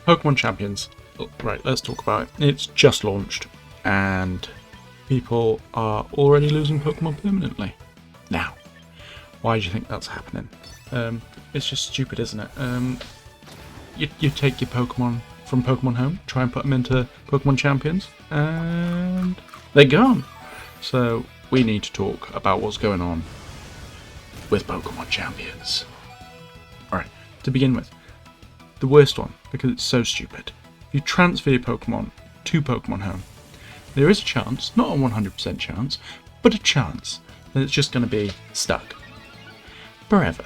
Pokemon Champions. Oh, right, let's talk about it. It's just launched, and people are already losing Pokemon permanently. Now, why do you think that's happening? It's just stupid, isn't it? You take your Pokemon from Pokemon Home, try and put them into Pokemon Champions, and they're gone. So we need to talk about what's going on with Pokemon Champions. Alright, to begin with, the worst one, because it's so stupid. If you transfer your Pokemon to Pokemon Home, there is a chance, not a 100% chance, but a chance that it's just going to be stuck forever.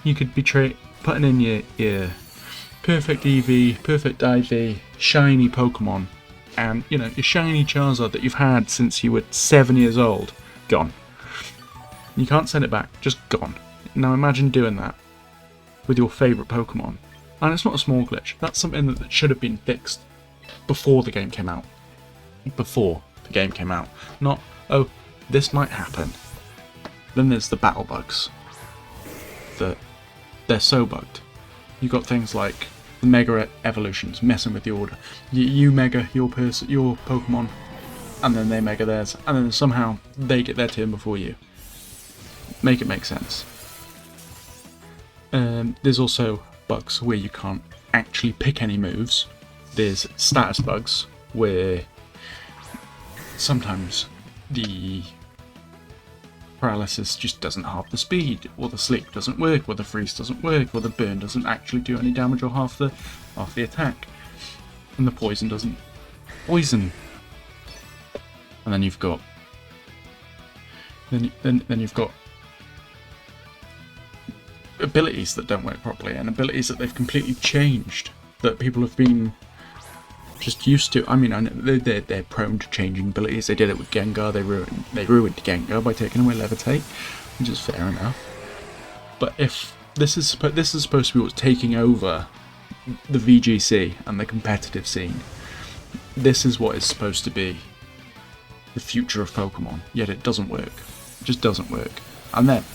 You could be putting in your perfect EV, perfect IV, shiny Pokemon, and your shiny Charizard that you've had since you were 7 years old, gone. You can't send it back, just gone. Now imagine doing that with your favourite Pokemon. And it's not a small glitch, that's something that should have been fixed before the game came out. Not, oh, this might happen. Then there's the battle bugs. They're so bugged. You've got things like the Mega Evolutions messing with the order. You Mega your Pokemon, and then they Mega theirs, and then somehow they get their turn before you. Make it make sense. There's also bugs where you can't actually pick any moves. There's status bugs where sometimes the paralysis just doesn't halve the speed, or the sleep doesn't work, or the freeze doesn't work, or the burn doesn't actually do any damage, or half the attack, and the poison doesn't poison. And then you've got abilities that don't work properly, and abilities that they've completely changed that people have been just used to. I mean, I know they're prone to changing abilities. They did it with Gengar. They ruined Gengar by taking away Levitate, which is fair enough. But if this is supposed to be what's taking over the VGC and the competitive scene, this is what is supposed to be the future of Pokemon. Yet it doesn't work. It just doesn't work. And then,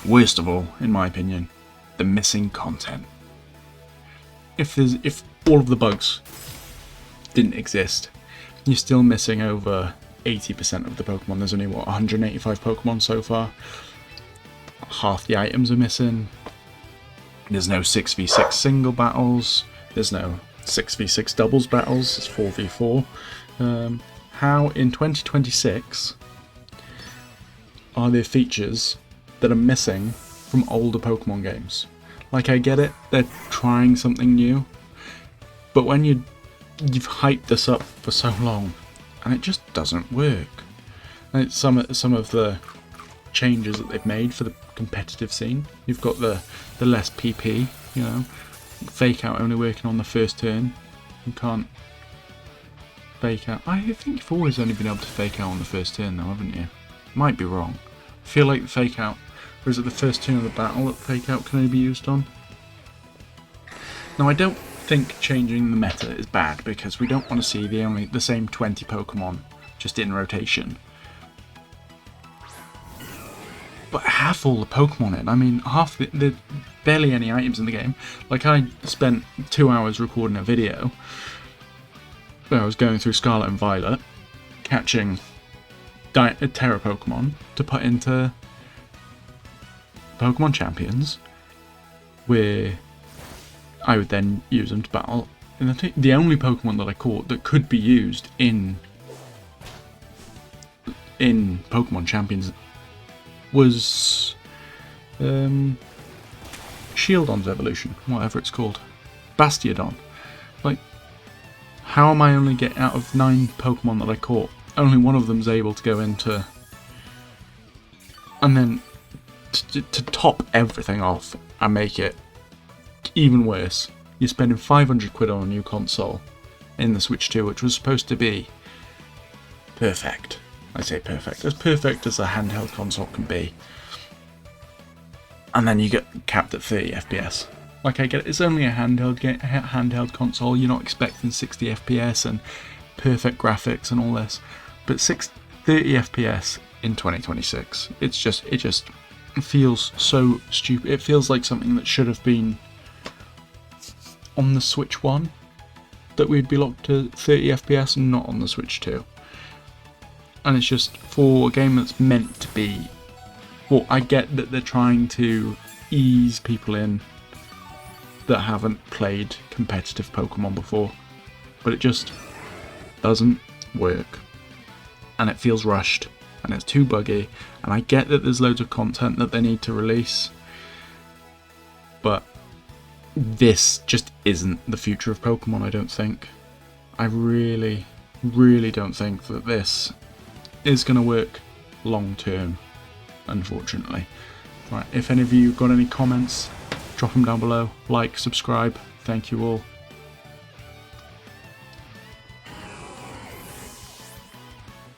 worst of all, in my opinion, the missing content. If all of the bugs didn't exist, you're still missing over 80% of the Pokemon. There's only 185 Pokemon so far. Half the items are missing. There's no 6v6 single battles. There's no 6v6 doubles battles. It's 4v4. How in 2026 are there features that are missing from older Pokemon games? Like, I get it, they're trying something new, but when you've hyped this up for so long and it just doesn't work. And it's some of the changes that they've made for the competitive scene. You've got the less PP, fake out only working on the first turn. You can't fake out. I think you've always only been able to fake out on the first turn though, haven't you? Might be wrong. I feel like the fake out, or is it the first turn of the battle that fake out can only be used on? Now, I don't think changing the meta is bad, because we don't want to see the same 20 Pokemon just in rotation. But have all the Pokemon in. I mean, half the barely any items in the game. Like, I spent 2 hours recording a video where I was going through Scarlet and Violet, catching Terra Pokemon to put into Pokemon Champions, where I would then use them to battle. And the only Pokemon that I caught that could be used in Pokemon Champions was Shieldon's evolution, whatever it's called, Bastiodon. Like, how am I only getting out of 9 Pokemon that I caught? Only one of them's able to go into, and then to top everything off and make it even worse, you're spending 500 quid on a new console in the Switch 2, which was supposed to be perfect. I say perfect as a handheld console can be. And then you get capped at 30 FPS. Like, I get it, it's only a handheld console, you're not expecting 60 FPS and perfect graphics and all this. But 30 FPS in 2026, it just feels so stupid. It feels like something that should have been on the Switch 1 that we'd be locked to 30 FPS and not on the Switch 2. And it's just, for a game that's meant to be... Well, I get that they're trying to ease people in that haven't played competitive Pokemon before, but it just doesn't work. And it feels rushed, and it's too buggy, and I get that there's loads of content that they need to release, but this just isn't the future of Pokemon, I don't think. I really, really don't think that this is going to work long term, unfortunately. Right, if any of you got any comments, drop them down below. Like, subscribe. Thank you all.